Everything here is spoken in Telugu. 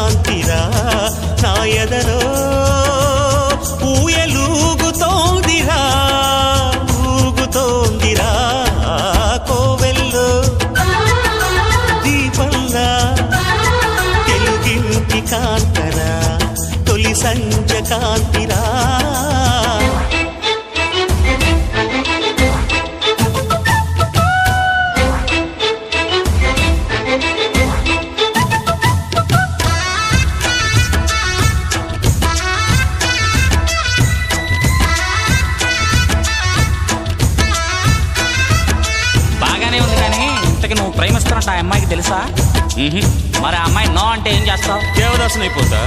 కాంతిరా నా ఎదలో ఊయలూగుతోందిరా ఊగుతోందిరా కోవెల్లో దీపంలా తెలుగింటి కాంతరా తొలి సంజ కాంతిరా నువ్వు ప్రేమిస్తున్నట్టు ఆ అమ్మాయికి తెలుసా? మరి ఆ అమ్మాయి నో అంటే ఏం చేస్తావు? దేవదాసునైపోతా.